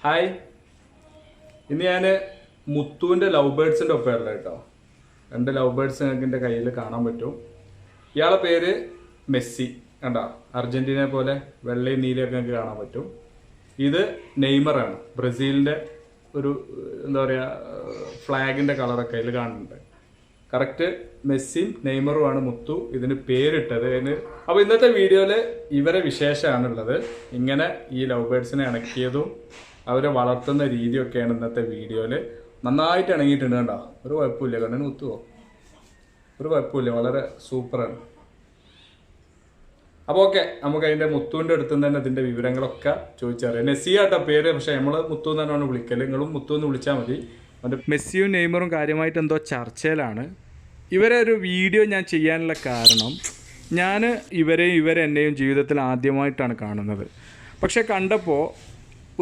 Hi, ഇന്ന് ഞാൻ മുത്തുവിൻ്റെ love ബേർഡ്സിൻ്റെ ഒപ്പമുള്ള കേട്ടോ. 2 ലവ് ബേർഡ്സ് നിങ്ങൾക്ക് എൻ്റെ കയ്യിൽ കാണാൻ പറ്റും. ഇയാളെ പേര് മെസ്സി, കണ്ടോ? അർജന്റീനയെ പോലെ വെള്ളയും നീലയൊക്കെ നിങ്ങൾക്ക് കാണാൻ പറ്റും. ഇത് നെയ്മറാണ്, ബ്രസീലിൻ്റെ ഒരു എന്താ പറയുക ഫ്ലാഗിൻ്റെ കളറൊക്കെ അതിൽ കാണുന്നുണ്ട്. കറക്റ്റ് മെസ്സിയും നെയ്മറുമാണ് മുത്തു ഇതിന് പേരിട്ടത്. അപ്പോൾ ഇന്നത്തെ വീഡിയോയിൽ ഇവരെ വിശേഷമാണുള്ളത്. ഇങ്ങനെ ഈ ലവ് ബേർഡ്സിനെ ഇണക്കിയതും അവരെ വളർത്തുന്ന രീതിയൊക്കെയാണ് ഇന്നത്തെ വീഡിയോയിൽ. നന്നായിട്ട് ഇണങ്ങിയിട്ടുണ്ട് കണ്ടോ, ഒരു കുഴപ്പമില്ല. കണ്ണിന് കുത്തുവോ? ഒരു കുഴപ്പമില്ല, വളരെ സൂപ്പറാണ്. അപ്പോൾ ഓക്കെ, നമുക്ക് അതിൻ്റെ മുത്തുവിൻ്റെ അടുത്ത് നിന്ന് തന്നെ അതിൻ്റെ വിവരങ്ങളൊക്കെ ചോദിച്ചറിയാം. നെസ്സിയാട്ടോ പേര്, പക്ഷേ നമ്മൾ മുത്തു എന്ന് തന്നെയാണ് വിളിക്കൽ. നിങ്ങളും മുത്തു എന്ന് വിളിച്ചാൽ മതി. അത് മെസ്സിയും നെയ്മറും കാര്യമായിട്ട് എന്തോ ചർച്ചയിലാണ്. ഇവരെ ഒരു വീഡിയോ ഞാൻ ചെയ്യാനുള്ള കാരണം, ഞാൻ ഇവരെന്നെയും ജീവിതത്തിൽ ആദ്യമായിട്ടാണ് കാണുന്നത്. പക്ഷെ കണ്ടപ്പോൾ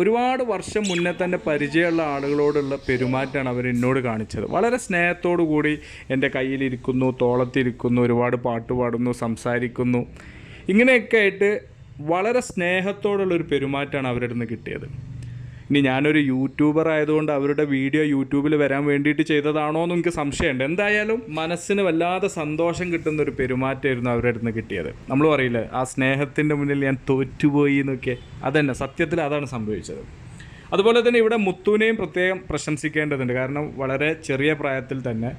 ഒരുപാട് വർഷം മുന്നേ തന്നെ പരിചയമുള്ള ആളുകളോടുള്ള പെരുമാറ്റമാണ് അവർ എന്നോട് കാണിച്ചത്. വളരെ സ്നേഹത്തോടു കൂടി എൻ്റെ കയ്യിലിരിക്കുന്നു, തോളത്തിരിക്കുന്നു, ഒരുപാട് പാട്ട് പാടുന്നു, സംസാരിക്കുന്നു. ഇങ്ങനെയൊക്കെ ആയിട്ട് വളരെ സ്നേഹത്തോടുള്ളൊരു പെരുമാറ്റമാണ് അവരുടെ നിന്ന് കിട്ടിയത്. ഇനി ഞാനൊരു യൂട്യൂബർ ആയതുകൊണ്ട് അവരുടെ വീഡിയോ യൂട്യൂബിൽ വരാൻ വേണ്ടിയിട്ട് ചെയ്തതാണോ എന്ന് എനിക്ക് സംശയമുണ്ട്. എന്തായാലും മനസ്സിന് വല്ലാതെ സന്തോഷം കിട്ടുന്ന ഒരു പെരുമാറ്റമായിരുന്നു അവരുടെ നിന്ന് കിട്ടിയത്. നമ്മൾ പറയില്ലേ, ആ സ്നേഹത്തിൻ്റെ മുന്നിൽ ഞാൻ തോറ്റുപോയി എന്നൊക്കെ, അതന്നെ സത്യത്തിൽ അതാണ് സംഭവിച്ചത്. അതുപോലെ തന്നെ ഇവിടെ മുത്തുവിനെയും പ്രത്യേകം പ്രശംസിക്കേണ്ടതുണ്ട്. കാരണം വളരെ ചെറിയ പ്രായത്തിൽ തന്നെ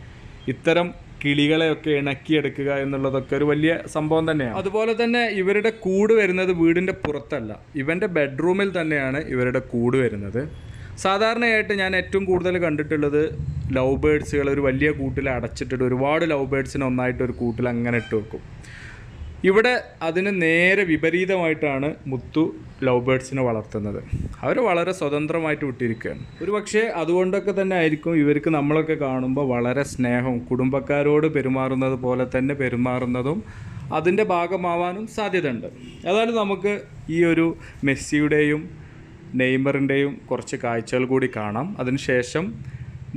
ഇത്തരം കിളികളെയൊക്കെ ഇണക്കിയെടുക്കുക എന്നുള്ളതൊക്കെ ഒരു വലിയ സംഭവം തന്നെയാണ്. അതുപോലെ തന്നെ ഇവരുടെ കൂട് വരുന്നത് വീടിൻ്റെ പുറത്തല്ല, ഇവൻ്റെ ബെഡ്റൂമിൽ തന്നെയാണ് ഇവരുടെ കൂട് വരുന്നത്. സാധാരണയായിട്ട് ഞാൻ ഏറ്റവും കൂടുതൽ കണ്ടിട്ടുള്ളത് ലവ് ബേർഡ്സുകൾ ഒരു വലിയ കൂട്ടിൽ അടച്ചിട്ടിട്ട് ഒരുപാട് ലവ് ബേർഡ്സിനെ ഒന്നായിട്ട് ഒരു കൂട്ടിൽ അങ്ങനെ ഇട്ട് വെക്കും. ഇവിടെ അതിന് നേരെ വിപരീതമായിട്ടാണ് മുത്തു ലവ് ബേർഡ്സിനെ വളർത്തുന്നത്. അവർ വളരെ സ്വതന്ത്രമായിട്ട് വിട്ടിരിക്കുകയാണ്. ഒരു പക്ഷേ അതുകൊണ്ടൊക്കെ തന്നെ ആയിരിക്കും ഇവർക്ക് നമ്മളൊക്കെ കാണുമ്പോൾ വളരെ സ്നേഹവും കുടുംബക്കാരോട് പെരുമാറുന്നത് പോലെ തന്നെ പെരുമാറുന്നതും അതിൻ്റെ ഭാഗമാവാനും സാധ്യതയുണ്ട്. ഏതായാലും നമുക്ക് ഈ ഒരു മെസ്സിയുടെയും നെയ്മറിൻ്റെയും കുറച്ച് കാഴ്ചകൾ കൂടി കാണാം. അതിനുശേഷം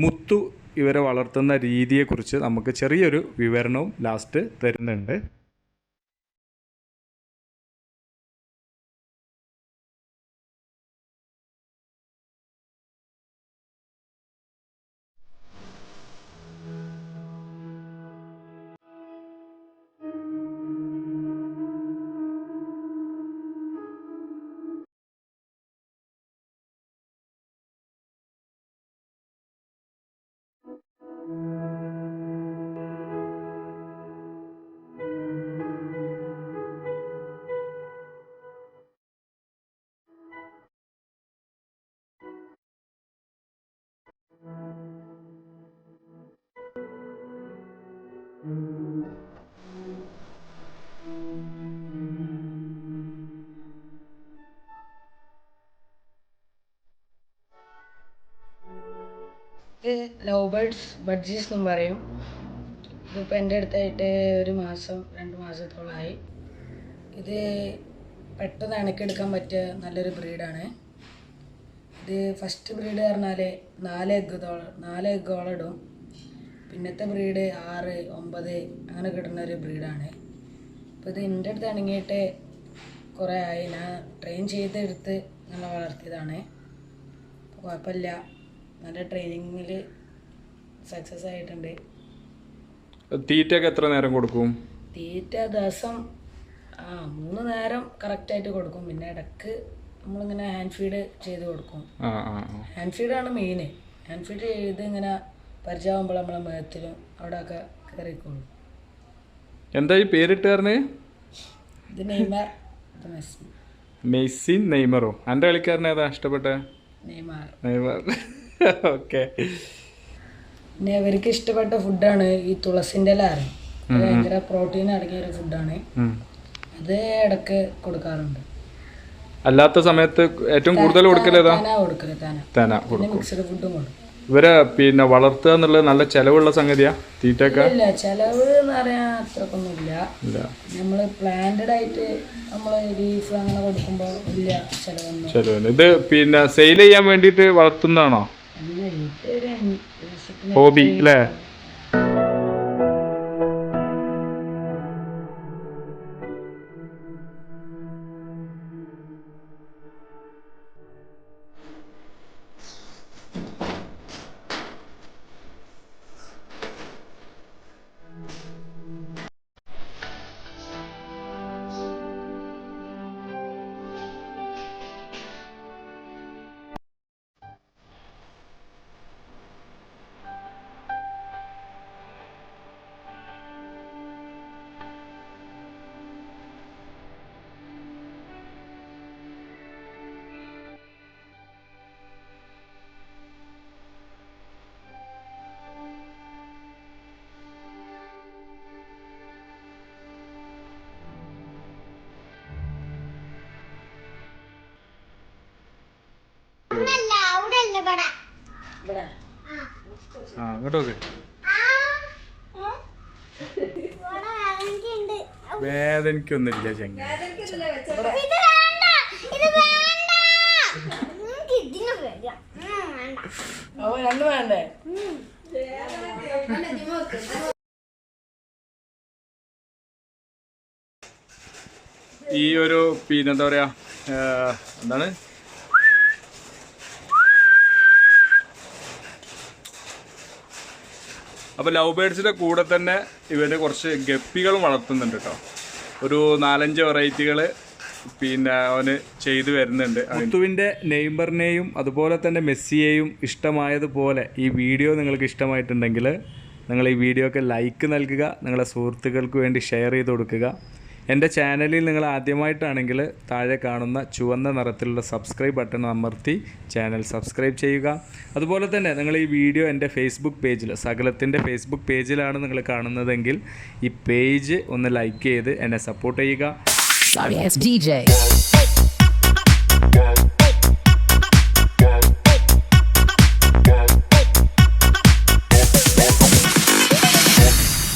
മുത്തു ഇവരെ വളർത്തുന്ന രീതിയെക്കുറിച്ച് നമുക്ക് ചെറിയൊരു വിവരണവും ലാസ്റ്റ് തരുന്നുണ്ട്. ഇത് ലവ് ബേർഡ്സ് ബഡ്ജീസ് എന്നും പറയും. ഇതിപ്പോൾ എൻ്റെ അടുത്തായിട്ട് 1 മാസം 2 മാസത്തോളമായി. ഇത് പെട്ടെന്ന് ഇണക്കിയെടുക്കാൻ പറ്റിയ നല്ലൊരു ബ്രീഡാണ്. ഇത് ഫസ്റ്റ് ബ്രീഡ് പറഞ്ഞാൽ 4 എഗ്ഗോളം ഇടും. പിന്നത്തെ ബ്രീഡ് 6, 9 അങ്ങനെ കിട്ടുന്ന ഒരു ബ്രീഡാണ്. അപ്പോൾ ഇത് എൻ്റെ അടുത്ത് ഇണങ്ങിയിട്ട് കുറേ ആയി. ഞാൻ ട്രെയിൻ ചെയ്തെടുത്ത് നല്ല വളർത്തിയതാണ്. കുഴപ്പമില്ല, നല്ല ട്രെയിനിങ്ങിൽ സക്സസ് ആയിട്ടുണ്ട്. തീറ്റയൊക്കെ എത്ര നേരം കൊടുക്കും? തീറ്റ ദിവസം 3 നേരം കറക്റ്റായിട്ട് കൊടുക്കും. പിന്നെ ഇടയ്ക്ക് നമ്മളിങ്ങനെ ഹാൻഡ് ഫീഡ് ചെയ്ത് കൊടുക്കും. ഹാൻഡ് ഫീഡാണ് മെയിൻ. ഹാൻഡ് ഫീഡ് ചെയ്ത് ഇങ്ങനെ പരിചയമാകുമ്പോൾ നമ്മളെ മേത്തിലും അവിടെയൊക്കെ കയറിക്കോളും. എന്താ ഈ പേരിട്ട് പറഞ്ഞേ? ഇത് നെയ്മർ, ഇത് മെസ്സി. മെസ്സി നെയ്മറോ? എൻ്റെ കളിക്കാരനെ ഏതാ ഇഷ്ടപ്പെട്ടെ? നെയ്മർ. ഓക്കെ. പിന്നെ ഇവർക്ക് ഇഷ്ടപ്പെട്ട ഫുഡാണ് ഈ തുളസിൻ്റെ ഇല. ഭയങ്കര പ്രോട്ടീൻ അടങ്ങിയ ഒരു ഫുഡാണ്. അത് ഇടയ്ക്ക് കൊടുക്കാറുണ്ട്. അല്ലാത്ത സമയത്ത് ഏറ്റവും കൂടുതൽ കൊടുക്കലേതാ? മിക്സഡ് ഫുഡും കൊടുക്കും. ഇവരെ പിന്നെ വളർത്തുക എന്നുള്ളത് നല്ല ചെലവുള്ള സംഗതിയാ തീറ്റയൊക്കെ? ഇല്ല, ചെലവ് എന്ന് പറയാൻ അത്രക്കൊന്നുമില്ല. നമ്മള് പ്ലാന്റഡ് ആയിട്ട് നമ്മള് ലീഫ് അങ്ങനെ കൊടുക്കുമ്പോൾ ഇല്ല ചെലവൊന്നും. ഇത് പിന്നെ സെയിൽ ചെയ്യാൻ വേണ്ടിയിട്ട് വളർത്തുന്നതാണോ? ഹോബി അല്ലേ? ഇവിടെ ആ അങ്ങോട്ട് നോക്ക്. വേദനിക്കൊന്നുമില്ല ചെങ്ങ. ഓ രണ്ട് വേണ്ടേ? ഈ ഒരു പിന്നെ എന്താ പറയാ എന്താണ് അപ്പോൾ ലവ് ബേർഡ്സിൻ്റെ കൂടെ തന്നെ ഇവർ കുറച്ച് ഗപ്പികളും വളർത്തുന്നുണ്ട് കേട്ടോ. ഒരു 4-5 വെറൈറ്റികൾ പിന്നെ അവന് ചെയ്തു വരുന്നുണ്ട്. മുത്തുവിൻ്റെ നെയ്മറിനെയും അതുപോലെ തന്നെ മെസ്സിയെയും ഇഷ്ടമായതുപോലെ ഈ വീഡിയോ നിങ്ങൾക്ക് ഇഷ്ടമായിട്ടുണ്ടെങ്കിൽ നിങ്ങൾ ഈ വീഡിയോക്ക് ലൈക്ക് നൽകുക, നിങ്ങളുടെ സുഹൃത്തുക്കൾക്ക് വേണ്ടി ഷെയർ ചെയ്ത് കൊടുക്കുക. എൻ്റെ ചാനലിൽ നിങ്ങൾ ആദ്യമായിട്ടാണെങ്കിൽ താഴെ കാണുന്ന ചുവന്ന നിറത്തിലുള്ള സബ്സ്ക്രൈബ് ബട്ടൺ അമർത്തി ചാനൽ സബ്സ്ക്രൈബ് ചെയ്യുക. അതുപോലെ തന്നെ നിങ്ങൾ ഈ വീഡിയോ എൻ്റെ ഫേസ്ബുക്ക് പേജിൽ, സകലത്തിൻ്റെ ഫേസ്ബുക്ക് പേജിലാണ് നിങ്ങൾ കാണുന്നതെങ്കിൽ ഈ പേജ് ഒന്ന് ലൈക്ക് ചെയ്ത് എന്നെ സപ്പോർട്ട് ചെയ്യുക. Sorry, it's DJ.